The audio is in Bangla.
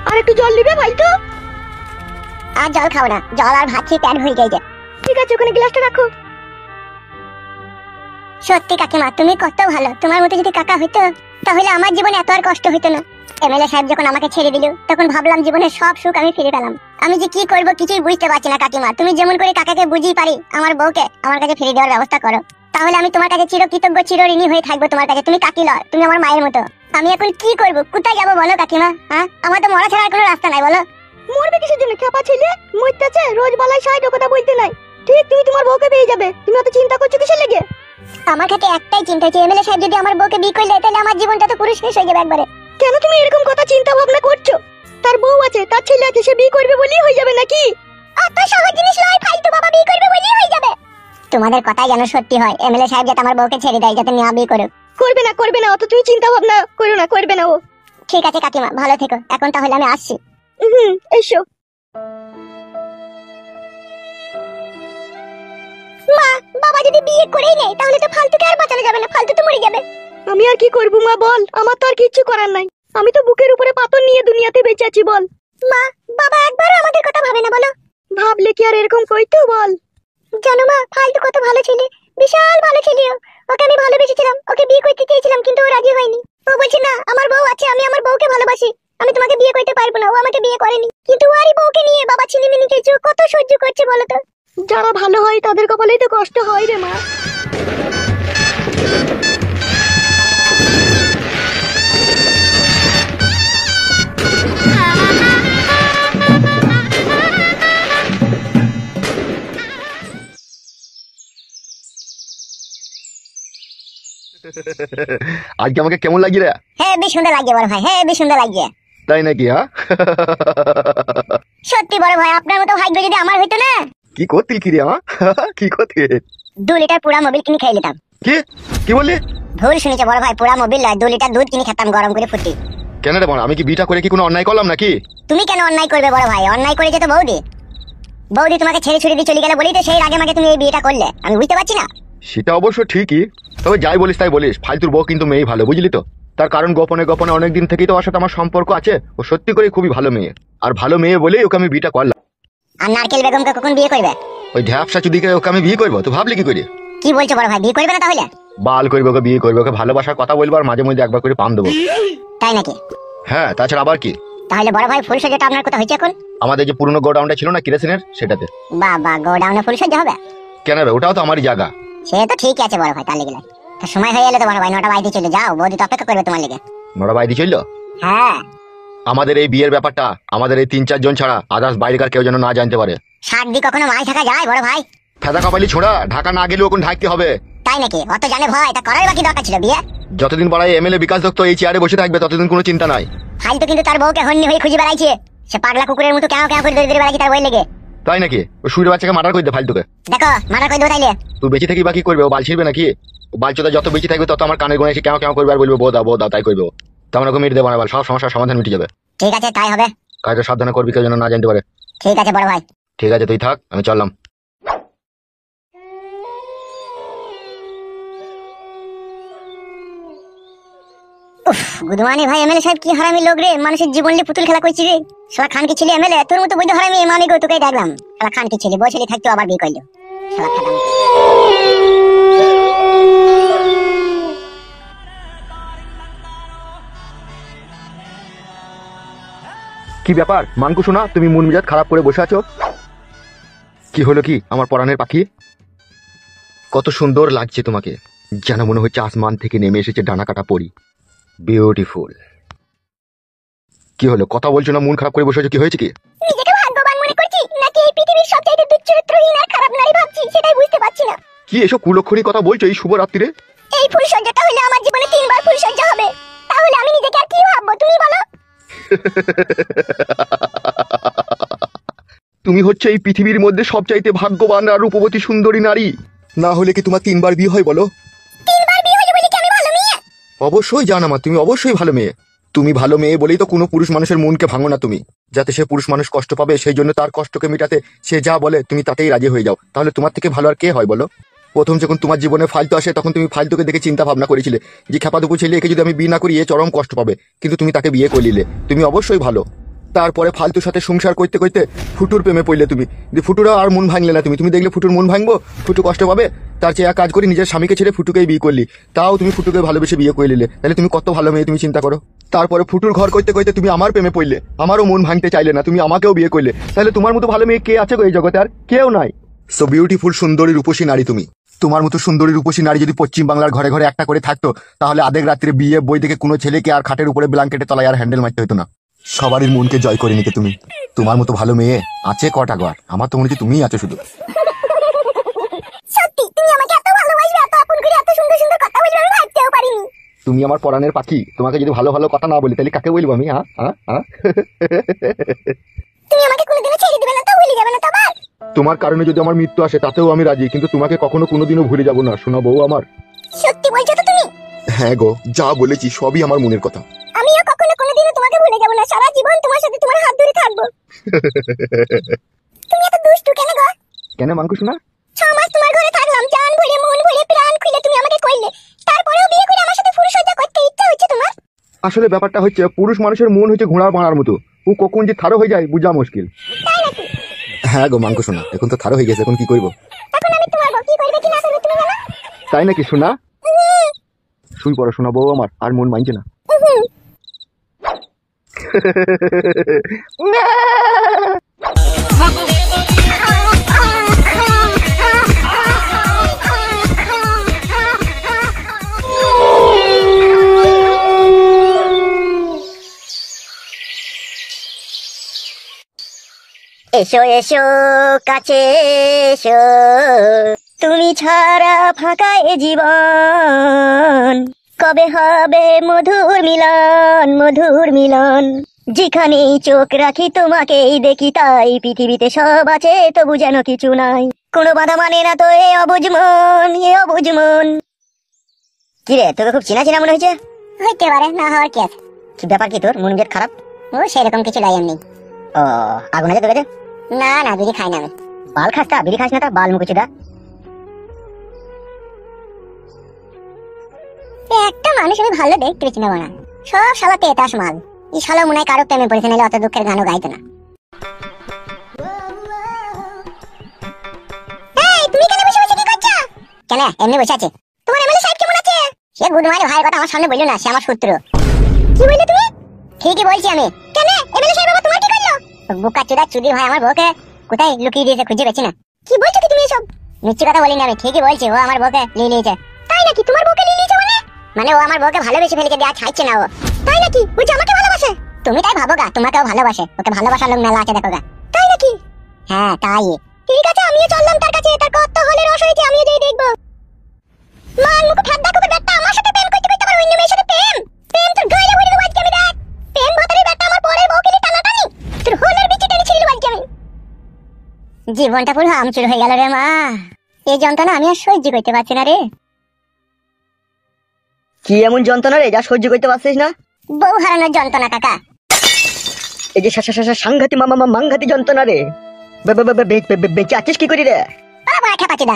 আর একটু জল নিবে ভাই তো? আর জল খাও না, জল আর ভাত খেয়ে প্যান হয়ে গেছে। ঠিক আছে, ওখানে গ্লাসটা রাখো। সত্যি কাকিমা, তুমি কত ভালো। তোমার মতো যদি কাকা হইতো তাহলে আমার জীবনে এত আর কষ্ট হইতো না। এমএলএ সাহেব যখন আমাকে ছেড়ে দিল তখন ভাবলাম জীবনের সব সুখ আমি ফিরে পেলাম। আমি যে কি করব কিছুই বুঝতে পারছি না কাকিমা। তুমি যেমন করে কাকাকে বুঝিয়ে পারি আমার বউকে আমার কাছে ফিরে দেওয়ার ব্যবস্থা করো, তাহলে আমি তোমার কাছে চিরকৃতজ্ঞ চিরঋণী হয়ে থাকবো তোমার কাছে। তুমি কাকি লও, তুমি আমার মায়ের মতো। আমি এখন কি করব, কোথায় যাবো বলো কাকিমা? হ্যাঁ, আমার তো মরা ছাড়া আর কোনো রাস্তা নাই, বলো। মরবে কিসের জন্য? খেপা ছেলে মরতেছে, রোজ বেলায় সাইড কথা বলতে নাই। ঠিক তুমি তোমার বউকে পেয়ে যাবে। তুমি অত চিন্তা করছো কিসের লেগে? আমার কাছে একটাই চিন্তা হচ্ছে, এমএলএ সাহেব যদি আমার বউকে বিয়ে করলে তাহলে আমার জীবনটা তো পুরো শেষ হয়ে যাবে একবারে। কেন তুমি এরকম কথা চিন্তা ভাবনা করছো? তার বউ আছে, তার ছেলে আছে, সে বিয়ে করবে বলেই হয়ে যাবে নাকি? অত সহজ জিনিস নয়, ফালতু বাবা বিয়ে করবে বলেই হয়ে যাবে। তোমাদের কথাই যেন সত্যি হয়, এমএলএ সাহেব যাতে আমার বউকে ছেড়ে দেয়, যাতে নিয়ে বিয়ে করুক। করবে না, করবে না, অত তুমি চিন্তা ভাবনা করো না, করবে না ও। ঠিক আছে কাকিমা, ভালো থেকো। এখন তাহলে আমি আসছি। এসো। মা, বাবা যদি বিয়ে করেই নেয় তাহলে তো ফালতুকে আর বাঁচানো যাবে না, ফালতু তো মরে যাবে। আমি আর কি করব মা, বল। আমার তো আর কিচ্ছু করার নাই। আমি তো বুকের উপরে পাথর নিয়ে দুনিয়াতে বেঁচে আছি, বল। মা, বাবা একবারও আমাদের কথা ভাবে না, বলো। ভাবলে কি আর এরকম কইতো, বল। জানো মা, ফালতু কত ভালো ছেলে, বিশাল ভালো ছেলে। ওকে আমি ভালোবেসেছিলাম, ওকে বিয়ে করতে চেয়েছিলাম, কিন্তু ও রাজি হয়নি। ও বলছে না, আমার বউ আছে, আমি আমার বউকে ভালোবাসি, আমি তোমাকে বিয়ে করতে পারবো না। ও আমাকে বিয়ে করেনি, কিন্তু ওরই বউকে নিয়ে বাবা ছিনিমিনি খেয়েছে। কত সহ্য করছে বলো তো। যারা ভালো হয় তাদের কপালেই তো কষ্ট হয় রে মা। আজকে আমাকে কেমন লাগছে রে? হ্যাঁ, বেশ সুন্দর লাগছে বড় ভাই, হ্যাঁ বেশ সুন্দর লাগছে। তাই নাকি? হ্যাঁ, সত্যি বড় ভাই, আপনার মতো ভাগ্য যদি আমার হইতো না। কি করতি কি রে? কি করতি? 2 লিটার পুরা মোবিল কিনে খেয়ে নিতাম। কি কি বললি? ভুল শুনেছে বড় ভাই, পুরা মোবিল নয়, 2 লিটার দুধ কিনে খেতাম গরম করে ফুটি। কেন রে বড়, আমি কি বিটা করে কি কোনো অন্যায় করলাম নাকি? তুমি কেন অন্যায় করবে বড় ভাই? অন্যায় করেছে তো বৌদি। বৌদি তোমাকে ছেড়ে ছুড়ে দিয়ে চলে গেলে বলেই তো সেই আগে মাকে তুমি এই বিয়েটা করলে। আমি বুঝতে পারছি না। সেটা অবশ্য ঠিকই, তবে যাই বলিস তাই বলিস, ফালতুর বউ কিন্তু মেয়ে ভালো, বুঝলি তো? তার কারণ গোপনে গোপনে অনেকদিন থেকেই তো ওর সাথে আমার সম্পর্ক আছে। ও সত্যি করে খুবই ভালো মেয়ে, আর ভালো মেয়ে বলেই ওকে আমি বিটা করলাম। আর নারকেল বেগমকে কখন বিয়ে করবে? ওই ঢ্যাপসা চুদিকে ওকে আমি বিয়ে করবো? তো ভাবলি কি করে? কি বলছো বড় ভাই, বিয়ে করবে না তাহলে? বাল করবে, ওকে বিয়ে করবে, ওকে ভালোবাসার কথা বলবো, আর মাঝে মধ্যে একবার করে পাম দেবো। তাই নাকি? হ্যাঁ, তাছাড়া আবার কি। তাহলে বড় ভাই ফুলসজ্জাটা আপনার কোথায় হয়েছে এখন? আমাদের যে পুরনো গোডাউনটা ছিল না কিরোসিনের, সেটাতে। বাবা, গোডাউনে ফুলসজ্জা হবে? কেন রে, ওটাও তো আমারই জায়গা। সে তো ঠিক আছে বড় ভাই, তাহলে গেলে তো সময় হয়ে এলে তো বড় ভাই 9টা বাজতে চলে যাও, বৌদি তো অপেক্ষা করবে তোমার লেগে। নোরা বাইদি চললো? হ্যাঁ। আমাদের এই বিয়ের ব্যাপারটা আমাদের এই 3-4 জন ছাড়া আদার্স বাইরেকার কেউ যেন না জানতে পারে। শাক দিয়ে কখনো মাছ ঢাকা যায় বড় ভাই? ফেদা কপালি ছোড়া, ঢাকা না গেলেও কোন ঢাকতে হবে। তাই নাকি? অত জানে ভয়, তা করার বাকি দরকার ছিল বিয়ে। যতদিন পাড়ায় এমএলএ বিকাশ দত্ত এই চেয়ারে বসে থাকবে ততদিন কোনো চিন্তা নাই। ফালতু কিন্তু তার বউকে হন্যি হয়ে খুঁজে বেড়াইছে। সে পাগলা কুকুরের মতো কেউ কেউ করে দৌড়ে দৌড়ে বেড়াইছে তার বই লেগে। তাই নাকি? ও শুয়ে বাচ্চাকে মার্ডার করে দে ফালতুকে। দেখো, মারা কই দেবো তাইলে? তুই বেঁচে থাকি বাকি করবে, ও বাল ছিড়বে নাকি? ও বালচোদা যত বেঁচে থাকবে তত আমার কানের গোনা এসে কেউ কেউ করবে আর বলবে বউ দাও, তাই করবে ও। তেমন ওকে মেরে দেবো না, সব সমস্যার সমাধান মিটে যাবে। ঠিক আছে, তাই হবে। কাজটা সাবধানে করবি, কেউ যেন না জানতে পারে। ঠিক আছে বড় ভাই। ঠিক আছে, তুই থাক, আমি চললাম। উফ, গুদমানি ভাই, এমএলএ সাহেব কি হারামি লোক রে, মানুষের জীবন নিয়ে পুতুল খেলা করছি রে। শালা খান কি ছেলে এমএলএ, তোর মতো বৈধ হারামি মানে গো তোকে ডাকলাম। শালা খান কি ছেলে, বউ ছেলে থাকতো আবার বিয়ে করলো। শালা খাদাম। কি ব্যাপার মানকু শোনা, তুমি মন মেজাজ খারাপ করে বসে আছো? কি হলো কি আমার পরাণের পাখি? কত সুন্দর লাগছে তোমাকে, যেন মনে হচ্ছে আসমান থেকে নেমে এসেছে ডানা কাটা পরি। বিউটিফুল। কি হলো, কথা বলছো না, মন খারাপ করে বসে আছো, কি হয়েছে কি? নিজেকে ভাগ্যবান মনে করছি নাকি এই পৃথিবীর সবচাইতে দুশ্চরিত্রহীন আর খারাপ নারী ভাবছি, সেটাই বুঝতে পারছি না। কি এসব কুলক্ষণী কথা বলছো এই শুভ রাত্রিরে? এই ফুলসজ্জাটা হলে আমার জীবনে 3বার ফুলসজ্জা হবে, তাহলে আমি নিজেকে আর কি ভাববো তুমি বলো? তুমি হচ্ছে এই পৃথিবীর মধ্যে সবচাইতে ভাগ্যবান আর রূপবতী সুন্দরী নারী, না হলে কি তোমার 3বার বিয়ে হয় বলো? 3বার বিয়ে হলে বলি কি আমি ভালো মেয়ে? অবশ্যই জানা মা, তুমি অবশ্যই ভালো মেয়ে। তুমি ভালো মেয়ে বলেই তো কোনো পুরুষ মানুষের মনকে ভাঙো না তুমি, যাতে সে পুরুষ মানুষ কষ্ট পাবে সেই জন্য তার কষ্টকে মেটাতে সে যা বলে তুমি তাতেই রাজি হয়ে যাও। তাহলে তোমার থেকে ভালো আর কে হয় বলো? প্রথম যখন তোমার জীবনে ফালতু আসে তখন তুমি ফালতুকে দেখে চিন্তা ভাবনা করেছিলে যে খেপাদুপু ছেলে একে যদি আমি বিয়ে না করি এ চরম কষ্ট পাবে, কিন্তু তুমি তাকে বিয়ে করলিলে, তুমি অবশ্যই ভালো। তারপরে ফালতুর সাথে সংসার করতে করতে ফুটুর প্রেমে পড়লে তুমি, ফুটুরা আর মন ভাঙলে না, তুমি দেখলে ফুটুর মন ভাঙবো, ফুটু কষ্ট পাবে, তার চেয়ে এক কাজ করি নিজের স্বামীকে ছেড়ে ফুটুকেই বিয়ে করলি, তাও তুমি ফুটুকে ভালোবেসে বিয়ে করে নিলে, তাহলে তুমি কত ভালো মেয়ে তুমি চিন্তা করো। তারপরে ফুটুর ঘর করতে করতে তুমি আমার প্রেমে পড়লে, আমারও মন ভাঙতে চাইলে না, তুমি আমাকেও বিয়ে করলে, তাহলে তোমার মতো ভালো মেয়ে কে আছে গো এই জগতে? আর কেউ নাই। সো বিউটিফুল, সুন্দরী রূপসী নারী তুমি। তোমার মতো সুন্দরী রূপসী নারী যদি পশ্চিম বাংলার ঘরে ঘরে একটা করে থাকতো, তাহলে আধেক রাত্রে বিয়ে বই দেখে কোনো ছেলেকে আর খাটের উপরে ব্ল্যাঙ্কেটে তলায় আর হ্যান্ডেল মারতে হতো না। সবারই মনকে জয় করে নিতে তুমি। তোমার মতো ভালো মেয়ে আছে কটা ঘর? আমার তো মনে হচ্ছে তুমিই আছো শুধু। সত্যি তুমি আমাকে এত ভালোবাসবে, এত আপন করে এত সুন্দর সুন্দর কথা বলবে, আমি ভাবতেও পারিনি। তুমি আমার পরাণের পাখি, তোমাকে যদি ভালো ভালো কথা না বলি তাহলে কাকে বলবো আমি? হ্যাঁ হ্যাঁ হ্যাঁ। তুমি আমাকে কোনোদিনও ছেড়ে দিবে না তো, ভুলে যাবে না তো আবার? তোমার কারণে যদি আমার মৃত্যু আসে তাতেও আমি রাজি, কিন্তু তোমাকে কখনো কোনোদিনও ভুলে যাবো না, শোনা বউ আমার। সত্যি বলছো তো তুমি? হ্যাঁ গো, যা বলেছি সবই আমার মনের কথা। আমিও কখনো কোনোদিনও তোমাকে ভুলে যাব না, সারা জীবন তোমার সাথে তোমার হাত ধরে থাকবো। তুমি এত দুষ্টু কেন গো? কেন মাংকু শোনা? 6 মাস তোমার ঘরে থাকলাম, জান ভরে মন ভরে প্রাণ খুলে তুমি আমাকে কইলে, তারপরেও বিয়ে করে আমার সাথে ফুরসজ্জা করতে ইচ্ছা হচ্ছে তোমার? আসলে ব্যাপারটা হচ্ছে পুরুষ মানুষের মন হচ্ছে ঘোড়ার বাড়ার মতো, ও কখন যে থারো হয়ে যায় বোঝা মুশকিল। তাই নাকি? হ্যাঁ গো মাংকু শোনা, এখন তো থারো হয়ে গেছে, এখন কি করবো? এখন আমি তোমার বউ, কি করবে কি না করবে তুমি জানো? তাই নাকি শোনা? শুই পড়ো শোনা বউ আমার, আর মন মানছে না। এসো এসো কাছে এসো, তুমি ছাড়া ফাঁকা এ জীবন, কবে হবে মধুর মিলন, মধুর মিলন। যেখানেই চোখ রাখি তোমাকেই দেখি, তাই পৃথিবীতে সব আছে তবু যেন কিছু নাই, কোনো বাধা মানে না তো এ অবুঝ মন, এ অবুঝ মন। কিরে, তোকে খুব চেনা চেনা মনে হয়েছে? হইতে পারে, না হওয়ার কি আছে। কি ব্যাপার, কি তোর মন মেজাজ খারাপ? ও সেরকম কিছু নাই এমনি। ও আগুন আছে তোকে? না না, বিড়ি খাই না আমি। বাল খাস তা, বিড়ি খাস না তা, বাল মুকুচিদা। একটা মানুষ আমি ভালো দেখতে পেয়েছি না বানা, সব শালা তেতাস মাল। এই শালা মনে হয় কারো প্রেমে পড়েছে, নাহলে অত দুঃখের গানও গাইতো না। এই তুমি কেন বসে বসে কি করছো? কেন এমনি বসে আছে? তোমার এমএলএ সাহেব কেমন আছে? সে গুড মাই ভাইয়ের কথা আমার সামনে বললো না, সে আমার শত্রু। কি বললে তুমি? ঠিকই বলছি আমি। কেন এমএলএ সাহেব বাবা তোমার কি করলো? বুকা চুদা চুদি ভাই আমার বউকে কোথায় লুকিয়ে দিয়েছে খুঁজে পেছি না। কি বলছো কি তুমি এসব? মিথ্যে কথা বলিনি আমি, ঠিকই বলছি, ও আমার বউকে নিয়ে নিয়েছে। তাই নাকি? তোমার বউকে নিয়ে নিয়েছে মানে? মানে ও আমার বউকে ভালোবেসে ফেলেছে, দেয়া ছাইছে না ও। তাই নাকি? ও যে আমাকে ভালোবাসে? তুমি তাই ভাবো গা, তোমাকেও ভালোবাসে, ওকে ভালোবাসার লোক মেলা আছে দেখো গা। তাই নাকি? হ্যাঁ তাই। ঠিক আছে, আমিও চললাম তার কাছে, তার কত হলে রস হয়েছে আমিও যেই দেখবো। মান মুখ ঠাড্ডা করে বেটা আমার সাথে প্রেম করতে করতে আবার অন্য মেয়ের সাথে প্রেম, প্রেম তোর গায়ে ভরে দেবো আজকে আমি। দেখ প্রেম ভাতারে বেটা আমার পরের বউকে নিয়ে টানাটানি, তোর হোলের বিচি টেনে ছিঁড়ে দেবো আজকে আমি। জীবনটা পুরো আমচুর হয়ে গেল রে মা, এই যন্ত্রণা আমি আর সহ্য করতে পারছি না রে। কি এমন যন্ত্রণা রে যা সহ্য করতে পারছিস না? বউ হারানোর যন্ত্রণা কাকা। এই যে সাংঘাতি মাংঘাতি যন্ত্রণা রে। বেঁচে আছিস কি করি রে? বাবা বড় খেপাচিদা।